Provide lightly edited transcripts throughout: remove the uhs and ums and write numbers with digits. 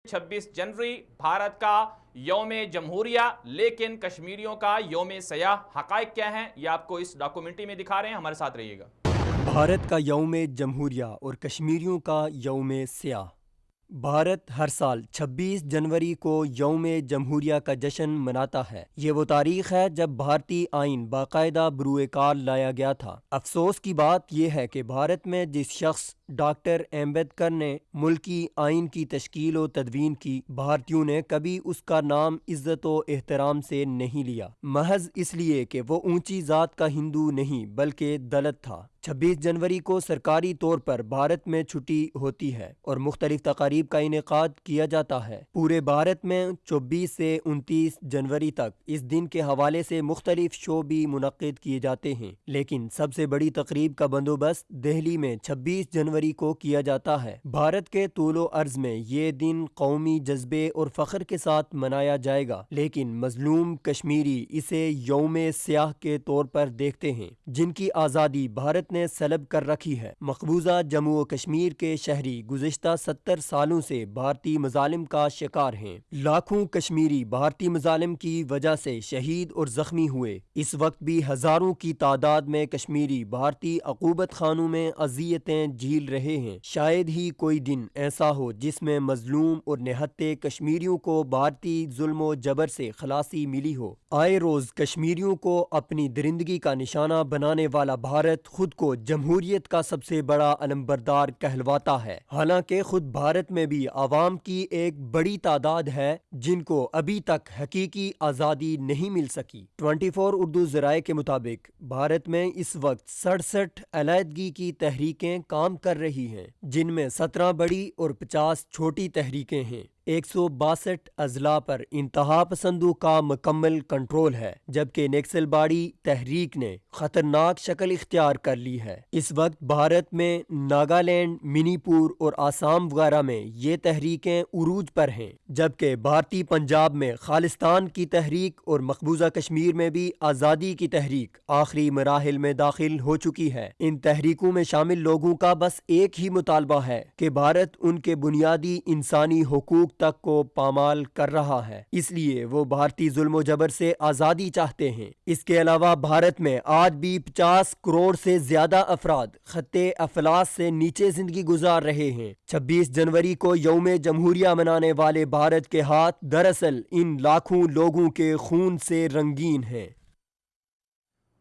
26 जनवरी भारत का यौम जमहूरिया, लेकिन कश्मीरियों का यौम सयाह। हक़ाइक़ क्या हैं ये आपको इस डॉक्यूमेंट्री में दिखा रहे हैं, हमारे साथ रहिएगा। भारत का यौम जमहूरिया और कश्मीरियों का यौम सयाह। भारत हर साल 26 जनवरी को यौम जमहूरिया का जश्न मनाता है। ये वो तारीख़ है जब भारतीय आइन बाकायदा बरूए कार लाया गया था। अफसोस की बात यह है कि भारत में जिस शख्स डॉक्टर अम्बेडकर ने मुल्की आइन की तश्कील व तदवीन की, भारतीयों ने कभी उसका नाम इज़्ज़त व एहतराम से नहीं लिया, महज इसलिए कि वो ऊंची ज़ात का हिंदू नहीं बल्कि दलित था। 26 जनवरी को सरकारी तौर पर भारत में छुट्टी होती है और मुख्तलिफ तकारीब का इनेकाद किया जाता है। पूरे भारत में 24 से 29 जनवरी तक इस दिन के हवाले से मुख्तलिफ शो भी मुनक्किद किए जाते हैं, लेकिन सबसे बड़ी तकरीब का बंदोबस्त दिल्ली में 26 जनवरी को किया जाता है। भारत के तूलो अर्ज में ये दिन कौमी जज्बे और फख्र के साथ मनाया जाएगा, लेकिन मजलूम कश्मीरी इसे यौम सयाह के तौर पर देखते हैं, जिनकी आज़ादी भारत ने सलब कर रखी है। मकबूजा जम्मू व कश्मीर के शहरी गुज़िश्ता 70 सालों से भारतीय मजालिम का शिकार हैं। लाखों कश्मीरी भारतीय मजालिम की वजह से शहीद और जख्मी हुए। इस वक्त भी हजारों की तादाद में कश्मीरी भारतीय अकूबत खानों में अजियतें झील रहे हैं। शायद ही कोई दिन ऐसा हो जिसमें मजलूम और निहत्ते कश्मीरियों को भारतीय जुल्म जबर से खलासी मिली हो। आए रोज कश्मीरियों को अपनी दरिंदगी का निशाना बनाने वाला भारत खुद को जमहूरियत का सबसे बड़ा अलमबरदार कहलवाता है। हालांकि खुद भारत में भी आवाम की एक बड़ी तादाद है जिनको अभी तक हकीकी आज़ादी नहीं मिल सकी। 24 उर्दू ज़राए के मुताबिक भारत में इस वक्त 67 अलहदगी की तहरीकें काम कर रही हैं, जिनमें 17 बड़ी और 50 छोटी तहरीकें हैं। 162 अजला पर इंतहा पसंदों का मुकम्मल कंट्रोल है, जबकि नक्सलबाड़ी तहरीक ने खतरनाक शक्ल इख्तियार कर ली है। इस वक्त भारत में नागालैंड, मणिपुर और आसाम वगैरह में ये तहरीकें उरूज पर हैं, जबकि भारतीय पंजाब में खालिस्तान की तहरीक और मकबूजा कश्मीर में भी आज़ादी की तहरीक आखिरी मराहिल में दाखिल हो चुकी है। इन तहरीकों में शामिल लोगों का बस एक ही मुतालबा है कि भारत उनके बुनियादी इंसानी हुकूक तक को पामाल कर रहा है, इसलिए वो भारतीय जुल्म जबर से आज़ादी चाहते हैं। इसके अलावा भारत में आज भी 50 करोड़ से ज्यादा अफराद खत्ते अफलास से नीचे जिंदगी गुजार रहे हैं। 26 जनवरी को यौम जमहूरिया मनाने वाले भारत के हाथ दरअसल इन लाखों लोगों के खून से रंगीन हैं।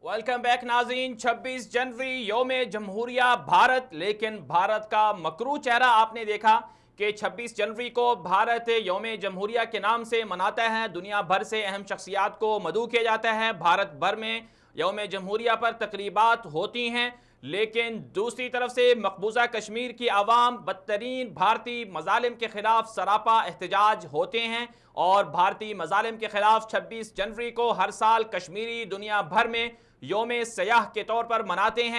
वेलकम बैक नाज़रीन। 26 जनवरी यौम जमहूरिया भारत, लेकिन भारत का मकरू चेहरा आपने देखा कि 26 जनवरी को भारत यौम जमहूरिया के नाम से मनाता है। दुनिया भर से अहम शख्सियात को मदऊ किया जाता है। भारत भर में यौम जमहूरिया पर तकरीबात होती हैं, लेकिन दूसरी तरफ से मकबूजा कश्मीर की आवाम बदतरीन भारतीय मजालिम के खिलाफ सरापा एहतजाज होते हैं और भारतीय मजालिम के खिलाफ 26 जनवरी को हर साल कश्मीरी दुनिया भर में यौम सयाह के तौर पर मनाते हैं।